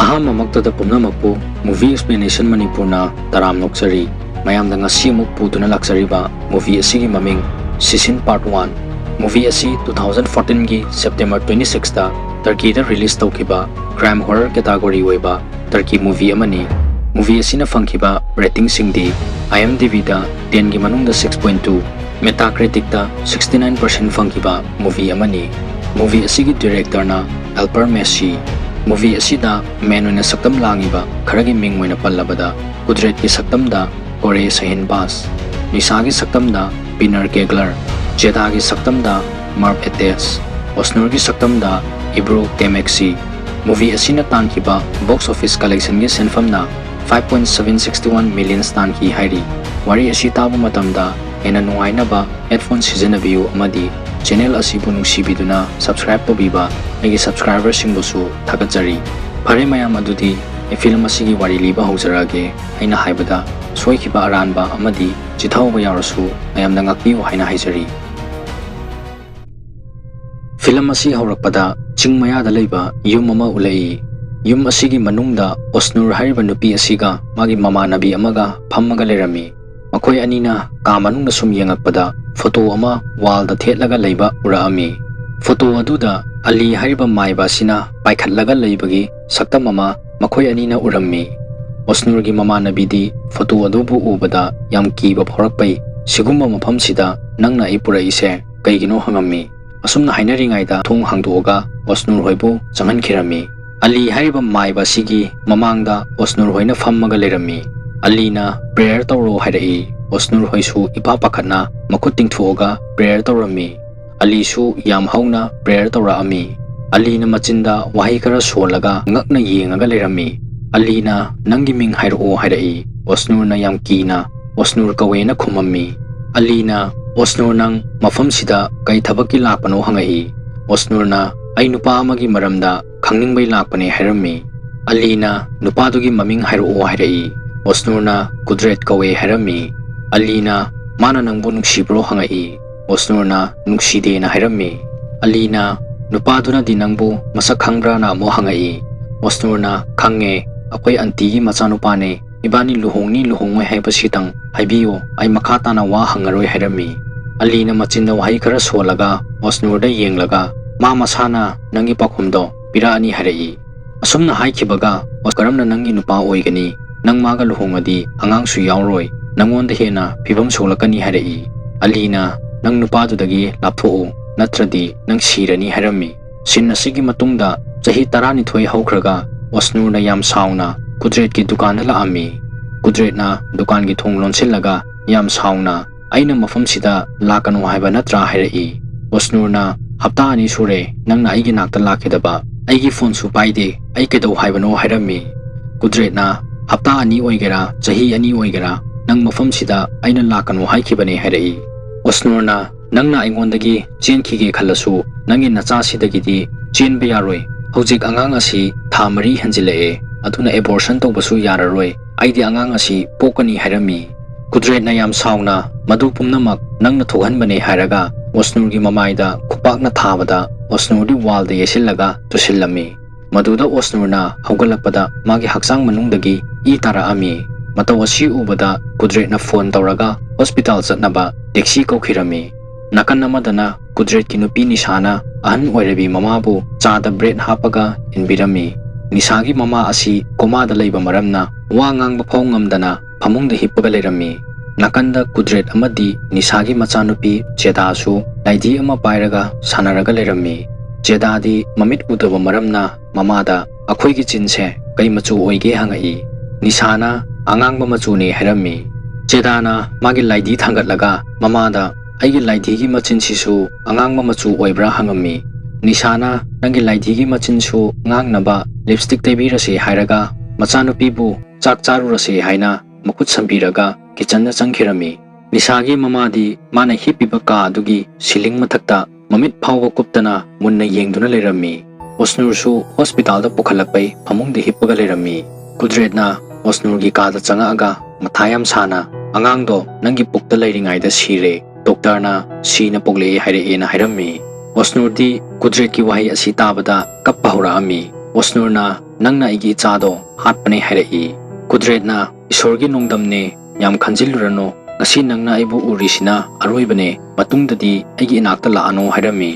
ꯑꯍꯥꯟꯕꯃꯛꯇꯗ ꯄꯨꯝꯅꯃꯛꯄꯨ movie explanation ꯃꯅꯤꯄꯨꯔꯅ ꯇꯔꯥꯝ ꯅꯣꯛꯆꯔꯤ ꯃꯌꯥꯝꯗ ꯉꯁꯤ ꯑꯃꯨꯛ ꯄꯨꯗꯨꯅ ꯂꯥꯛꯆꯔꯤꯕ ꯃꯨꯚꯤ ꯑꯁꯤꯒꯤ ꯃꯃꯤꯡ ꯁꯤꯁꯤꯟ ꯄꯥꯔꯠ 1 ꯃꯨꯚꯤ ꯑꯁꯤ 2014ꯒꯤ ꯁꯦꯞꯇꯦꯝꯕꯔ 26ꯗ ꯇꯔꯀꯤꯗ ꯔꯤꯂꯤꯖ ꯇꯧꯈꯤꯕ ꯀ꯭ꯔꯥꯏꯝ ꯍꯣꯔꯔ ꯀꯦꯇꯥꯒꯣꯔꯤ ꯑꯣꯏꯕ ꯇꯔꯀꯤ ꯃꯨꯚꯤ ꯑꯃꯅꯤ ꯃꯨꯚꯤ ꯑꯁꯤꯅ ꯐꯪꯈꯤꯕ ꯔꯦꯇꯤꯡꯁꯤꯡꯗꯤ IMDbꯗ 10ꯒꯤ ꯃꯅꯨꯡꯗ 6.2 ꯃꯦꯇꯥꯀ꯭ꯔꯤꯇꯤꯛꯇ 69% ꯐꯪꯈꯤꯕ ꯃꯨꯚꯤ ꯑꯃꯅꯤ ꯃꯨꯚꯤ ꯑꯁꯤꯒꯤ ꯗꯤꯔꯦꯛꯇꯔꯅ ꯑꯦꯜꯄꯔ ꯃꯦꯁꯤ ꯃꯨꯚꯤ ꯑꯁꯤꯗ ꯃꯦꯟ ꯑꯣꯏꯅ ꯁꯛꯇꯝ ꯂꯥꯡꯉꯤꯕ ꯈꯔꯒꯤ ꯃꯤꯡ ꯑꯣꯏꯅ ꯄꯜꯂꯕꯗ ꯀꯨꯗ꯭ꯔꯦꯠꯀꯤ ꯁꯛꯇꯝꯗ ꯀꯣꯔꯦ ꯁꯍꯤꯟꯕꯥꯖ ꯅꯤꯁꯥꯒꯤ ꯁꯛꯇꯝꯗ ꯄꯤꯅꯔ ꯀꯦꯒꯂꯔ ꯖꯦꯗꯥꯒꯤ ꯁꯛꯇꯝꯗ ꯃꯥꯔꯞ ꯑꯦꯇꯦꯁ ꯑꯣꯁꯅꯨꯔꯒꯤ ꯁꯛꯇꯝꯗ ꯏꯕ꯭ꯔꯣ ꯇꯦꯃꯦꯛꯁꯤ ꯃꯨꯚꯤ ꯑꯁꯤꯅ ꯇꯥꯟꯈꯤꯕ ꯕꯣꯛꯁ ꯑꯣꯐꯤꯁ ꯀꯂꯦꯛꯁꯟꯒꯤ ꯁꯦꯟꯐꯝꯅ 5.761 ꯃꯤꯂꯤꯌꯟ ꯇꯥꯟꯈꯤ ꯍꯥꯏꯔꯤ ꯋꯥꯔꯤ ꯑꯁꯤ ꯇꯥꯕ ꯃꯇꯝꯗ ꯍꯦꯟꯅ ꯅꯨꯡꯉꯥꯏꯅꯕ ꯍꯦꯗꯐꯣꯟ ꯁꯤꯖꯤꯟꯅꯕꯤꯌꯨ ꯑꯃꯗꯤ ꯆꯦꯅꯦꯜ ꯑꯁꯤꯕꯨ ꯅꯨꯡꯁꯤꯕꯤꯗꯨꯅ ꯁꯕꯁꯀ꯭ꯔꯥꯏꯕ ꯇꯧꯕꯤꯕ ꯑꯩꯒꯤ ꯁꯕꯁꯀ꯭ꯔꯥꯏꯕꯔꯁꯤꯡꯕꯨꯁꯨ ꯊꯥꯒꯠꯆꯔꯤ ꯐꯔꯦ ꯃꯌꯥꯝ ꯑꯗꯨꯗꯤ ꯐꯤꯂꯝ ꯑꯁꯤꯒꯤ ꯋꯥꯔꯤ ꯂꯤꯕ ꯍꯧꯖꯔꯛꯑꯒꯦ ꯑꯩꯅ ꯍꯥꯏꯕꯗ ꯁꯣꯏꯈꯤꯕ ꯑꯔꯥꯟꯕ ꯑꯃꯗꯤ ꯆꯤꯊꯍꯧꯕ ꯌꯥꯎꯔꯁꯨ ꯃꯌꯥꯝꯅ ꯉꯥꯛꯄꯤꯌꯨ ꯍꯥꯏꯅ ꯍꯥꯏꯖꯔꯤ ꯐꯤꯂꯝ ꯑꯁꯤ ꯍꯧꯔꯛꯄꯗ ꯆꯤꯡ ꯃꯌꯥꯗ ꯂꯩꯕ ꯌꯨꯝ ꯑꯃ ꯎꯠꯂꯛꯏ ꯌꯨꯝ ꯑꯁꯤꯒꯤ ꯃꯅꯨꯡꯗ ꯑꯣꯁꯅꯨꯔ ꯍꯥꯏꯔꯤꯕ ꯅꯨꯄꯤ ꯑꯁꯤꯒ ꯃꯥꯒꯤ ꯃꯃꯥꯟꯅꯕꯤ ꯑꯃꯒ ꯐꯝꯃꯒ ꯂꯩꯔꯝꯃꯤ ꯃꯈꯣꯏ ꯑꯅꯤꯅ ꯀꯥ ꯃꯅꯨꯡꯗ ꯁꯨꯝ ꯌꯦꯡꯉꯛꯄꯗ ꯐꯣꯇꯣ ꯑꯃ ꯋꯥꯜꯗ ꯊꯦꯠꯂꯒ ꯂꯩꯕ ꯎꯔꯛꯑꯝꯃꯤ ꯐꯣꯇꯣ ꯑꯗꯨꯗ ꯑꯂꯤ ꯍꯥꯏꯔꯤꯕ ꯃꯥꯏꯕ ꯑꯁꯤꯅ ꯄꯥꯏꯈꯠꯂꯒ ꯂꯩꯕꯒꯤ ꯁꯛꯇꯝ ꯑꯃ ꯃꯈꯣꯏ ꯑꯅꯤꯅ ꯎꯔꯝꯃꯤ ꯑꯣꯁꯅꯨꯔꯒꯤ ꯃꯃꯥꯟꯅꯕꯤꯗꯤ ꯐꯣꯇꯣ ꯑꯗꯨꯕꯨ ꯎꯕꯗ ꯌꯥꯝ ꯀꯤꯕ ꯐꯥꯎꯔꯛꯄꯩ ꯁꯤꯒꯨꯝꯕ ꯃꯐꯝꯁꯤꯗ ꯅꯪꯅ ꯑꯩ ꯄꯨꯔꯛꯏꯁꯦ ꯀꯩꯒꯤꯅꯣ ꯍꯪꯉꯝꯃꯤ ꯑꯁꯨꯝꯅ ꯍꯥꯏꯅꯔꯤꯉꯩꯗ ꯊꯣꯡ ꯍꯥꯡꯗꯣꯛꯑꯒ ꯑꯣꯁꯅꯨꯔ ꯍꯣꯏꯕꯨ ꯆꯪꯍꯟꯈꯤꯔꯝꯃꯤ ꯑꯂꯤ ꯍꯥꯏꯔꯤꯕ ꯃꯥꯏꯕ ꯑꯁꯤꯒꯤ ꯃꯃꯥꯡꯗ ꯑꯣꯁꯅꯨꯔ ꯍꯣꯏꯅ ꯐꯝꯃꯒ ꯂꯩꯔꯝꯃꯤ ꯑꯂꯤꯅ ꯄ꯭ꯔꯦꯌꯔ ꯇꯧꯔꯣ ꯍꯥꯏꯔꯛꯏ ꯑꯣꯁꯅꯨꯔ ꯍꯣꯏꯁꯨ ꯏꯄꯥ ꯄꯥꯈꯠꯅ ꯃꯈꯨꯠ ꯇꯤꯡꯊꯣꯛꯑꯒ ꯄ꯭ꯔꯦꯌꯔ ꯇꯧꯔꯝꯃꯤ ꯑꯂꯤꯁꯨ ꯌꯥꯝ ꯍꯧꯅ ꯄ꯭ꯔꯦꯌꯔ ꯇꯧꯔꯛꯑꯝꯃꯤ ꯑꯂꯤꯅ ꯃꯆꯤꯟꯗ ꯋꯥꯍꯩ ꯈꯔ ꯁꯣꯜꯂꯒ ꯉꯛꯅ ꯌꯦꯡꯉꯒ ꯂꯩꯔꯝꯃꯤ ꯑꯂꯤꯅ ꯅꯪꯒꯤ ꯃꯤꯡ ꯍꯥꯏꯔꯛꯑꯣ ꯍꯥꯏꯔꯛꯏ ꯑꯣꯁꯅꯨꯔꯅ ꯌꯥꯝ ꯀꯤꯅ ꯑꯣꯁꯅꯨꯔ ꯀꯧꯋꯦꯅ ꯈꯨꯝꯃꯝꯃꯤ ꯑꯂꯤꯅ ꯑꯣꯁꯅꯨꯔ ꯅꯪ ꯃꯐꯝꯁꯤꯗ ꯀꯩ ꯊꯕꯛꯀꯤ ꯂꯥꯛꯄꯅꯣ ꯍꯪꯉꯛꯏ ꯑꯣꯁꯅꯨꯔꯅ ꯑꯩ ꯅꯨꯄꯥ ꯑꯃꯒꯤ ꯃꯔꯝꯗ ꯈꯪꯅꯤꯡꯕꯩ ꯂꯥꯛꯄꯅꯦ ꯍꯥꯏꯔꯝꯃꯤ ꯑꯂꯤꯅ ꯅꯨꯄꯥꯗꯨꯒꯤ ꯃꯃꯤꯡ ꯍꯥꯏꯔꯛꯑꯣ ꯍꯥꯏꯔꯛꯏ ꯑꯣꯁꯅꯨꯔꯅ ꯀꯨꯗ꯭ꯔꯦꯠ ꯀꯧꯋꯦ ꯍꯥꯏꯔꯝꯃꯤ ꯑꯂꯤꯅ ꯃꯥꯅ ꯅꯪꯕꯨ ꯅꯨꯡꯁꯤꯕ꯭ꯔꯣ ꯍꯪꯉꯛꯏ ꯑꯣꯁꯅꯨꯔꯅ ꯅꯨꯡꯁꯤꯗꯦꯅ ꯍꯥꯏꯔꯝꯃꯤ ꯑꯂꯤꯅ ꯅꯨꯄꯥꯗꯨꯅꯗꯤ ꯅꯪꯕꯨ ꯃꯁꯛ ꯈꯪꯕ꯭ꯔꯥꯅ ꯑꯃꯨꯛ ꯍꯪꯉꯛꯏ ꯑꯣꯁꯅꯨꯔꯅ ꯈꯪꯉꯦ ꯑꯩꯈꯣꯏ ꯑꯟꯇꯤꯒꯤ ꯃꯆꯥꯅꯨꯄꯥꯅꯦ ꯏꯕꯥꯅꯤ ꯂꯨꯍꯣꯡꯅꯤ ꯂꯨꯍꯣꯡꯉꯣꯏ ꯍꯥꯏꯕꯁꯤꯇꯪ ꯍꯥꯏꯕꯤꯌꯨ ꯑꯩ ꯃꯈꯥ ꯇꯥꯅ ꯋꯥ ꯍꯪꯉꯔꯣꯏ ꯍꯥꯏꯔꯝꯃꯤ ꯑꯂꯤꯅ ꯃꯆꯤꯟꯗ ꯋꯥꯍꯩ ꯈꯔ ꯁꯣꯜꯂꯒ ꯑꯣꯁꯅꯨꯔꯗ ꯌꯦꯡꯂꯒ ꯃꯥ ꯃꯁꯥꯅ ꯅꯪꯒꯤ ꯄꯥꯎꯈꯨꯝꯗꯣ ꯄꯤꯔꯛꯑꯅꯤ ꯍꯥꯏꯔꯛꯏ ꯑꯁꯨꯝꯅ ꯍꯥꯏꯈꯤꯕꯒ ꯀꯔꯝꯅ ꯅꯪꯒꯤ ꯅꯨꯄꯥ ꯑꯣꯏꯒꯅꯤ ꯅꯪ ꯃꯥꯒ ꯂꯨꯍꯣꯡꯉꯗꯤ ꯑꯉꯥꯡꯁꯨ ꯌꯥꯎꯔꯣꯏ ꯅꯪꯉꯣꯟꯗ ꯍꯦꯟꯅ ꯐꯤꯕꯝ ꯁꯣꯛꯂꯛꯀꯅꯤ ꯍꯥꯏꯔꯛꯏ ꯑꯂꯤꯅ ꯅꯪ ꯅꯨꯄꯥꯗꯨꯗꯒꯤ ꯂꯥꯞꯊꯣꯛꯎ ꯅꯠꯇ꯭ꯔꯗꯤ ꯅꯪ ꯁꯤꯔꯅꯤ ꯍꯥꯏꯔꯝꯃꯤ ꯁꯤꯟ ꯑꯁꯤꯒꯤ ꯃꯇꯨꯡꯗ ꯆꯍꯤ 12 ꯍꯧꯈ꯭ꯔꯒ ꯑꯣꯁꯅꯨꯔꯅ ꯌꯥꯝ ꯁꯥꯎꯅ ꯀꯨꯗ꯭ꯔꯦꯠꯀꯤ ꯗꯨꯀꯥꯟꯗ ꯂꯥꯛꯑꯝꯃꯤ ꯀꯨꯗ꯭ꯔꯦꯠꯅ ꯗꯨꯀꯥꯟꯒꯤ ꯊꯣꯡ ꯂꯣꯟꯁꯤꯜꯂꯒ ꯌꯥꯝ ꯁꯥꯎꯅ ꯑꯩꯅ ꯃꯐꯝꯁꯤꯗ ꯂꯥꯛꯀꯅꯨ ꯍꯥꯏꯕ ꯅꯠꯇ꯭ꯔꯥ ꯍꯥꯏꯔꯛꯏ ꯑꯣꯁꯅꯨꯔꯅ ꯍꯞꯇꯥ 2 ꯁꯨꯔꯦ ꯅꯪꯅ ꯑꯩꯒꯤ ꯅꯥꯛꯇ ꯂꯥꯛꯈꯤꯗꯕ ꯑꯩꯒꯤ ꯐꯣꯟꯁꯨ ꯄꯥꯏꯗꯦ ꯑꯩ ꯀꯩꯗꯧ ꯍꯥꯏꯕꯅꯣ ꯍꯥꯏꯔꯝꯃꯤ ꯀꯨꯗ꯭ꯔꯦꯠꯅ ꯍꯞꯇꯥ 2 ꯑꯣꯏꯒꯦꯔꯥ ꯆꯍꯤ 2 ꯑꯣꯏꯒꯦꯔꯥ ꯅꯪ ꯃꯐꯝꯁꯤꯗ ꯑꯩꯅ ꯂꯥꯛꯀꯅꯨ ꯍꯥꯏꯈꯤꯕꯅꯦ ꯍꯥꯏꯔꯛꯏ ꯑꯣꯁꯅꯨꯔꯅ ꯅꯪꯅ ꯑꯩꯉꯣꯟꯗꯒꯤ ꯆꯦꯟꯈꯤꯒꯦ ꯈꯜꯂꯁꯨ ꯅꯪꯒꯤ ꯅꯆꯥꯁꯤꯗꯒꯤꯗꯤ ꯆꯦꯟꯕ ꯌꯥꯔꯣꯏ ꯍꯧꯖꯤꯛ ꯑꯉꯥꯡ ꯑꯁꯤ ꯊꯥ 4 ꯍꯦꯟꯖꯤꯜꯂꯛꯑꯦ ꯑꯗꯨꯅ ꯑꯦꯕꯣꯔꯁꯟ ꯇꯧꯕꯁꯨ ꯌꯥꯔꯔꯣꯏ ꯑꯩꯗꯤ ꯑꯉꯥꯡ ꯑꯁꯤ ꯄꯣꯛꯀꯅꯤ ꯍꯥꯏꯔꯝꯃꯤ ꯀꯨꯗ꯭ꯔꯦꯠꯅ ꯌꯥꯝ ꯁꯥꯎꯅ ꯃꯗꯨ ꯄꯨꯝꯅꯃꯛ ꯅꯪꯅ ꯊꯣꯛꯍꯟꯕꯅꯦ ꯍꯥꯏꯔꯒ ꯑꯣꯁꯅꯨꯔꯒꯤ ꯃꯃꯥꯏꯗ ꯈꯨꯄꯥꯛꯅ ꯊꯥꯕꯗ ꯑꯣꯁꯅꯨꯔꯗꯤ ꯋꯥꯜꯗ ꯌꯦꯠꯁꯤꯜꯂꯒ ꯇꯨꯁꯤꯜꯂꯝꯃꯤ ꯃꯗꯨꯗ ꯑꯣꯁꯅꯨꯔꯅ ꯍꯧꯒꯠꯂꯛꯄꯗ ꯃꯥꯒꯤ ꯍꯛꯆꯥꯡ ꯃꯅꯨꯡꯗꯒꯤ ꯏ ꯇꯥꯔꯛꯑꯝꯃꯤ ꯃꯇꯧ ꯑꯁꯤ ꯎꯕꯗ ꯀꯨꯗ꯭ꯔꯦꯠꯅ ꯐꯣꯟ ꯇꯧꯔꯒ ꯍꯣꯁꯄꯤꯇꯥꯜ ꯆꯠꯅꯕ ꯇꯦꯛꯁꯤ ꯀꯧꯈꯤꯔꯝꯃꯤ ꯅꯥꯀꯟ ꯑꯃꯗꯅ ꯀꯨꯗ꯭ꯔꯦꯠꯀꯤ ꯅꯨꯄꯤ ꯅꯤꯁꯥꯅ ꯑꯍꯟ ꯑꯣꯏꯔꯕꯤ ꯃꯃꯥꯕꯨ ꯆꯥꯗ ꯕ꯭ꯔꯦꯗ ꯍꯥꯞꯄꯒ ꯏꯟꯕꯤꯔꯝꯃꯤ ꯅꯤꯁꯥꯒꯤ ꯃꯃꯥ ꯑꯁꯤ ꯀꯣꯃꯥꯗ ꯂꯩꯕ ꯃꯔꯝꯅ ꯋꯥ ꯉꯥꯡꯕ ꯐꯥꯎ ꯉꯝꯗꯅ ꯐꯃꯨꯡꯗ ꯍꯤꯞꯄꯒ ꯂꯩꯔꯝꯃꯤ ꯅꯥꯀꯟꯗ ꯀꯨꯗ꯭ꯔꯦꯠ ꯑꯃꯗꯤ ꯅꯤꯁꯥꯒꯤ ꯃꯆꯥꯅꯨꯄꯤ ꯖꯦꯗꯥꯁꯨ ꯂꯥꯏꯙꯤ ꯑꯃ ꯄꯥꯏꯔꯒ ꯁꯥꯟꯅꯔꯒ ꯂꯩꯔꯝꯃꯤ ꯖꯦꯗꯥꯗꯤ ꯃꯃꯤꯠ ꯎꯗꯕ ꯃꯔꯝꯅ ꯃꯃꯥꯗ ꯑꯩꯈꯣꯏꯒꯤ ꯆꯤꯟꯁꯦ ꯀꯩ ꯃꯆꯨ ꯑꯣꯏꯒꯦ ꯍꯪꯉꯛꯏ ꯅꯤꯁꯥꯅ ꯑꯉꯥꯡꯕ ꯃꯆꯨꯅꯦ ꯍꯥꯏꯔꯝꯃꯤ ꯖꯦꯗꯥꯅ ꯃꯥꯒꯤ ꯂꯥꯏꯙꯤ ꯊꯥꯡꯒꯠꯂꯒ ꯃꯃꯥꯗ ꯑꯩꯒꯤ ꯂꯥꯏꯙꯤꯒꯤ ꯃꯆꯤꯟꯁꯤꯁꯨ ꯑꯉꯥꯡꯕ ꯃꯆꯨ ꯑꯣꯏꯕ꯭ꯔꯥ ꯍꯪꯉꯝꯃꯤ ꯅꯤꯁꯥꯅ ꯅꯪꯒꯤ ꯂꯥꯏꯙꯤꯒꯤ ꯃꯆꯤꯟꯁꯨ ꯉꯥꯡꯅꯕ ꯂꯤꯞꯁꯇꯤꯛ ꯇꯩꯕꯤꯔꯁꯦ ꯍꯥꯏꯔꯒ ꯃꯆꯥꯅꯨꯄꯤꯕꯨ ꯆꯥꯛ ꯆꯥꯔꯨꯔꯁꯦ ꯍꯥꯏꯅ ꯃꯈꯨꯠ ꯁꯝꯕꯤꯔꯒ ꯀꯤꯆꯟꯗ ꯆꯪꯈꯤꯔꯝꯃꯤ ꯅꯤꯁꯥꯒꯤ ꯃꯃꯥꯗꯤ ꯃꯥꯅ ꯍꯤꯞꯄꯤꯕ ꯀꯥ ꯑꯗꯨꯒꯤ ꯁꯤꯂꯤꯡ ꯃꯊꯛꯇ ꯃꯃꯤꯠ ꯐꯥꯎꯕ ꯀꯨꯞꯇꯅ ꯃꯨꯟꯅ ꯌꯦꯡꯗꯨꯅ ꯂꯩꯔꯝꯃꯤ ꯑꯣꯁꯅꯨꯔꯁꯨ ꯍꯣꯁꯄꯤꯇꯥꯜꯗ ꯄꯨꯈꯠꯂꯛꯄꯩ ꯐꯃꯨꯡꯗ ꯍꯤꯞꯄꯒ ꯂꯩꯔꯝꯃꯤ ꯀꯨꯗ꯭ꯔꯦꯠꯅ ꯑꯣꯁꯅꯨꯔꯒꯤ ꯀꯥꯗ ꯆꯪꯉꯛꯑꯒ ꯃꯊꯥ ꯌꯥꯝ ꯁꯥꯅ ꯑꯉꯥꯡꯗꯣ ꯅꯪꯒꯤ ꯄꯨꯛꯇ ꯂꯩꯔꯤꯉꯩꯗ ꯁꯤꯔꯦ ꯗꯣꯛꯇꯔꯅ ꯁꯤꯅ ꯄꯣꯛꯂꯛꯑꯦ ꯍꯥꯏꯔꯛꯑꯦꯅ ꯍꯥꯏꯔꯝꯃꯤ ꯑꯣꯁꯅꯨꯔꯗꯤ ꯀꯨꯗ꯭ꯔꯦꯠꯀꯤ ꯋꯥꯍꯩ ꯑꯁꯤ ꯇꯥꯕꯗ ꯀꯞꯄ ꯍꯧꯔꯛꯑꯝꯃꯤ ꯑꯣꯁꯅꯨꯔꯅ nangna aigi ichado hatpane hairei. Kudretna isorgi nongdamne yam khanjilurano ngasi nangna aibu urisina aroibane matungdadi aigi inakta laano hairami.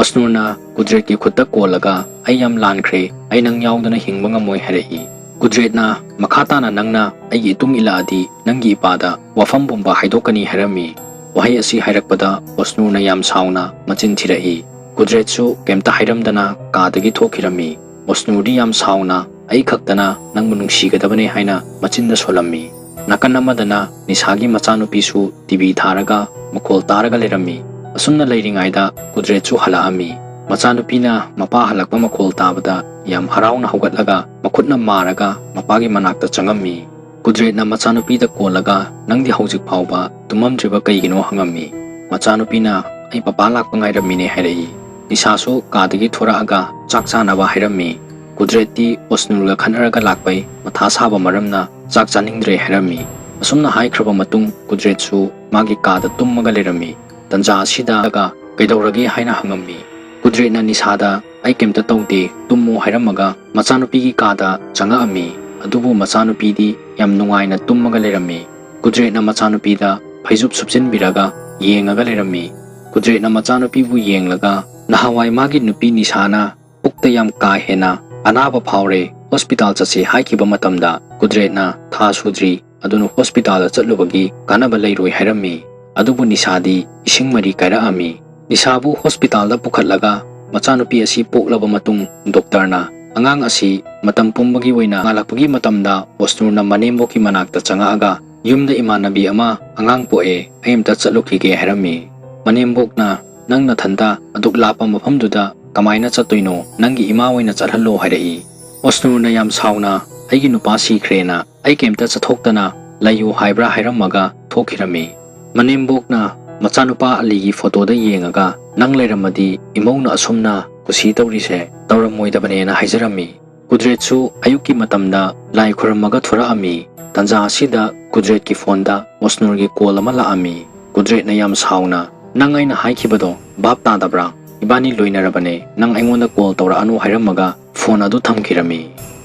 Osnurna Kudretki khutta kolaga ai yam lankhre ai nang yaudana hingba ngamoi hairei. Kudretna makhatana nangna aigi itung ilaadi nangi ipada wafam bomba haidokani hairami. Wahai asi hairakpada Osnurna yam sauna machin thirei. Kudretsu kemta hairamdana kaadagi thokirami. Osnurdi yam sauna ai khaktana nangbu nungsigadabane haina machinda solammi. Nakan amadana nisagi machanupisu TV tharaga mukhol taraga lerami. Asumna leiringaida Kudretsu halaami. Machanupina mapa halakpa mukhol tabada yam harauna hogatlaga makhutna maraga mapagi manakta changammi. Kudretna machanupida kolaga nangdi haujik phauba tumamdriba kaigino hangammi. Machanupina ai papa lakpa ngairamine hairei. Nisasu kaadagi thoraaga chak chanaba hairami. Kudretti Osnurga khanaraga lakpai matha saba maramna chak chaningdre hairami. Asumna haikraba matung Kudretsu magi kaada tummaga lerami. Tanja asida ga kaidoragi haina hangammi. Kudretna nisada ai kemta tawde tummo hairamaga machanupigi kaada changaami. Adubu machanupidi yam nungaina tummaga lerami. Kudretna machanupida phaijub subchinbiraga yengaga lerami. Kudretna machanupibu yenglaga nahawai magi nupi nisana pukta yam ka hena anaba phaure hospital chase haikiba matamda Kudretna tha sudri adunu hospital chatlubagi kanaba leiroi hairami. Adubu nisadi ising mari kairaami. Nisabu hospital da pukhatlaga machanupi asi poklaba matung doktorna angang asi matam pumbagi oina ngalakpagi matamda Osnurna manemboki manakta changaaga yumda imanabi ama angang poe aimta chatlukige hairami. Manembokna nangna thanda aduk lapa mafamduda kamaina chatoino nangi ima oina chathallo hairei. Osnurna yam sauna aigi nupa sikhrena ai kemta chathoktana layu haibra hairamaga thokirami. Manembokna machanupa aligi photo da yengaga nang leiramadi imongna asumna kusi tawrise tawramoidabane na haijarami. Kudretsu ayuki matamda lai khuramaga thoraami. Tanja asida Kudretki phonda Osnurgi call ama laami. Kudretna yam sauna nang aina haikibado bap tadabra ibani loinarabane nang aingonda call tawra anu hairamaga phone adu thamkirami.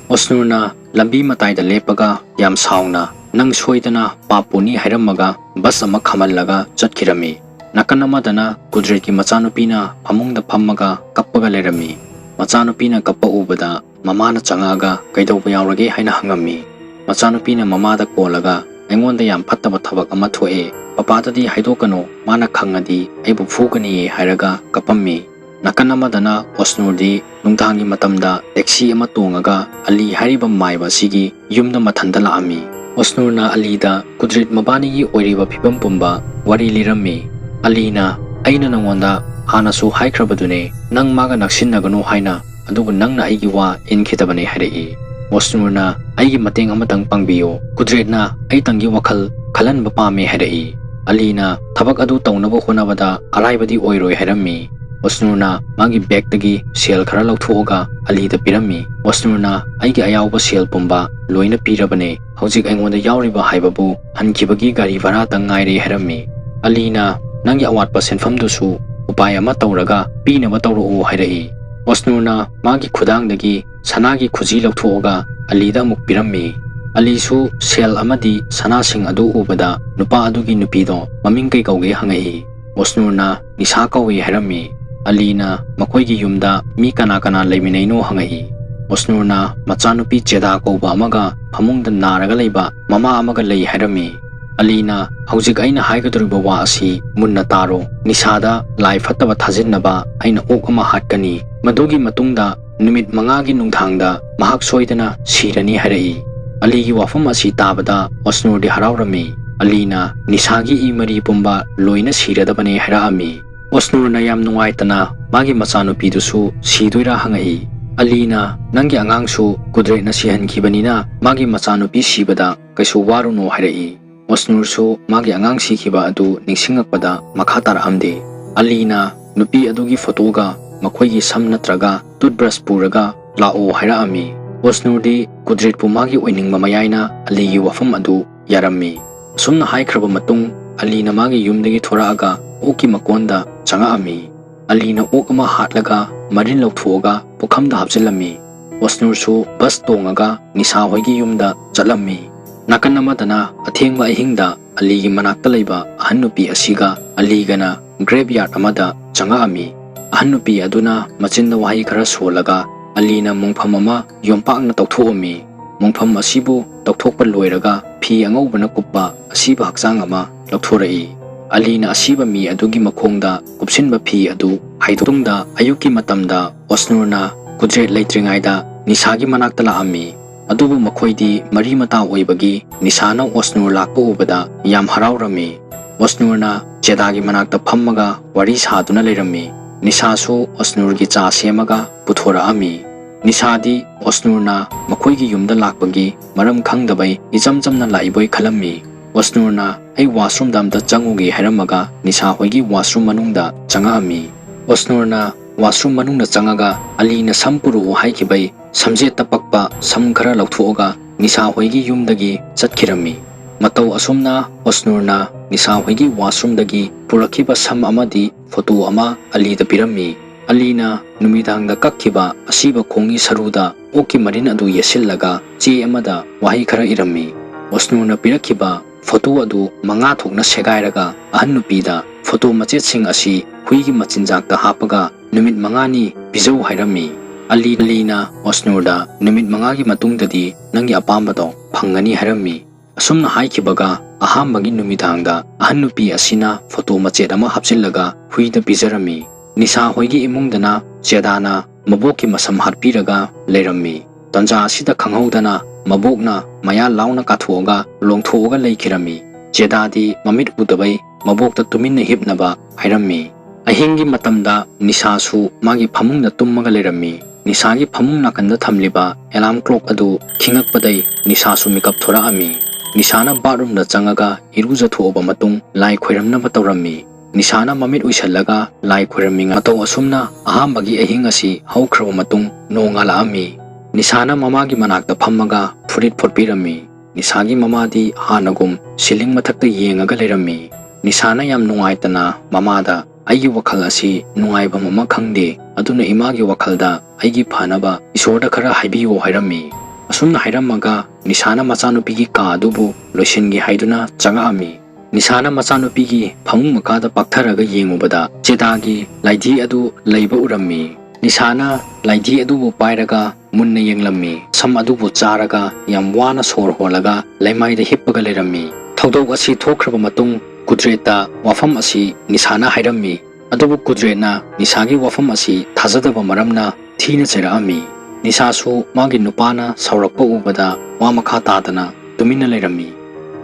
Osnurna lambi mataida lepaga yam sauna nang soidana papuni hairamaga bus ama khamallaga chatkirami. Nakan amadana Kudretki machanupina phamungda phammaga kappaga lerami. Machanupina kappa ubada mamana changaga kaidauba yaurage haina hangami. Machanupina mamada kolaga aingonda yam phattaba thabak ama thoe papadadi haidokano mana khangadi aibu phugani hairaga kapammi. Nakan amadana Osnurdi nungthangi matamda taxi ama tongaga Ali hariba maiba sigi yumda mathanda laami. Osnurna Alida Kudret mabanigi oiriba phibam pumba wari lirammi. Alina aina nangonda hanasu haikrabadune nang maga naksinagano haina adubu nangna aigi wa inkitabane hairei. Osnurna aigi mateng amatang pangbiyo. Kudretna ai tangi wakhal khalanba pame hairei. Alina thabak adu tawnaba honabada araibadi oiroi hairami. Osnurna magi bag tagi sel khara lauthoga Alida pirami. Osnurna aigi ayauba sel pumba loina pirabane hojik aingonda yauriba haibabu hankibagi gari vara tangaire hairami. Alina nangi awatpa senfamdusu upaya ama tawraga pinaba tawro hairei. Osnurna magi khudangdagi sanagi khuji lauthoga Alida amuk pirami. Alisu sel amadi sanasing adu ubada nupa adugi nupido maming kai kauge hangai. Osnurna nisa kawi hairami. Alina makoigi yumda mi kana leiminaino hangai. Osnurna machanupi cheda kauba amaga phamungda naraga leiba mama amaga lei hairami. Alina hojik aina haigaduriba wa asi munna taro. Nisada lai fattaba thajinnaba aina ok ama hatkani. Madugi matungda numit mangagi nungthangda mahak soidana sirani hairei. Aligi wafam asi tabada Osnurdi haraurami. Alina nisagi imari pumba loina siradabane hairaami. Osnurna yam nungaitana magi machanupidusu sidoira hangai. Alina nangi angangsu Kudretna sihankibanina magi machanupi sibada kaisu waruno hairei. Osnursu magi angang sikiba adu ningsingakpada makha tarahamde. Alina nupi adugi photoga makoigi sam natraga toothbrush puraga lao hairaami. Osnurdi Kudretpu magi oiningma mayaina Aligi wafam adu yarammi. Sumna haikraba matung Alina magi yumdagi thoraaga oki makonda changaami. Alina ok ama hatlaga marin lauthoga pukhamda hapchilami. Osnursu bus tongaga Nisa hoigi yumda chatlammi. Nakan amadana athengba ahinda Aligi manakta laiba ahan nupi asiga Aligana graveyard amada changaami. Ahan nupi aduna machinda wahi khara solaga Alina mungpham ama yompakna tawthoami. Mungpham asibu tawthokpa loiraga phi angaubana kuppa asiba hakchang ama lauthorai. Alina asiba mi adugi makhongda kupsinba phi adu haidungda ayuki matamda Osnurna kudret leitringaida Nisagi manakta laami. Adubu makhoidi mari mata oibagi Nisana Osnur lakpa ubada yam haraurami. Osnurna Jedagi manakta phammaga wari saduna leirami. Nisasu Osnurgi cha semaga puthoraami. Nisadi Osnurna makhoigi yumda lakpagi maram khangdabai ichamchamna laiboi khalammi. Osnurna ai washroom damda changugi hairamaga Nisa hoigi washroom manungda changaami. Osnurna washroom manungda changaga Alina sampuru haikibai samje tapakpa sam khara lauthoga Nisa hoigi yumdagi chatkirami. Matau asumna Osnurna Nisa hoigi washroom dagi purakiba sam amadi photo ama Alida pirammi. Alina numidangda kakkiba asiba khongi saruda oki marin adu yesillaga che amada wahi khara irammi. Osnurna pirakkiba photo adu manga thokna segairaga ahan nupida photo machetching asi huigi machinjakta hapaga numit mangani bijau hairammi. Alina Osnurda numit mangagi matungdadi nangi apambado phangani hairammi. Asumna haikibaga ahambagi numidangda ahan nupi asina photo machet ama hapchillaga huida bijarami. Nisa hoigi imungdana Jedana maboki masam harpiraga leirammi. Tanja asida khanghaudana mabokna maya launa kathuoga longthuoga leikirami. Jedadi mamit udabai mabokta tuminna hipnaba hairammi. Ahingi matamda Nisasu magi phamungda tummaga leirammi. Nisagi phamung nakanda thamliba alarm clock adu khingakpadai Nisasu mikap thoraami. Nisana bathroom da changaga iruja thuoba matung lai khoiramnaba tawrammi. Nisana mamit uisallaga lai khoiraminga matau asumna ahambagi ahing asi haukraba matung nongalaami. Nisana mamagi manakta phammaga furit photpirami. Nisagi mamadi hanagum siling mathakta yengaga leirammi. Nisana yam nungaitana mamada aigi wakhal asi nungaiba mama khangde aduna imagi wakhalda aigi phanaba isorda khara haibiyo hairammi. Asumna hairamaga Nisana machanupigi ka adubu loisingi haiduna changaami. Nisana machanupigi phamung makada paktharaga yengubada Jedagi laidhi adu leiba urammi. Nisana laidhi adubu pairaga munna yenglammi. Sam adubu charaga yam wana sor holaga laimaida hippaga leirammi. Thaudok asi thokraba matung Kudreta wafam asi Nisana hairammi. Adubu Kudretna Nisagi wafam asi thajadaba maramna thina cheraami. Nisasu magi nupana saurakpa ubada wa makha tadana tumina leirammi.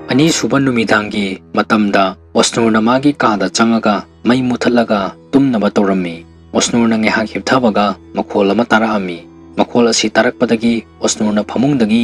Ani suba numidangi matamda Osnurna magi kada changaga mai muthallaga tumnaba tawrammi. Osnurna ngehak hipthabaga makhol ama taraami. Makhol asi tarakpadagi Osnurna phamungdagi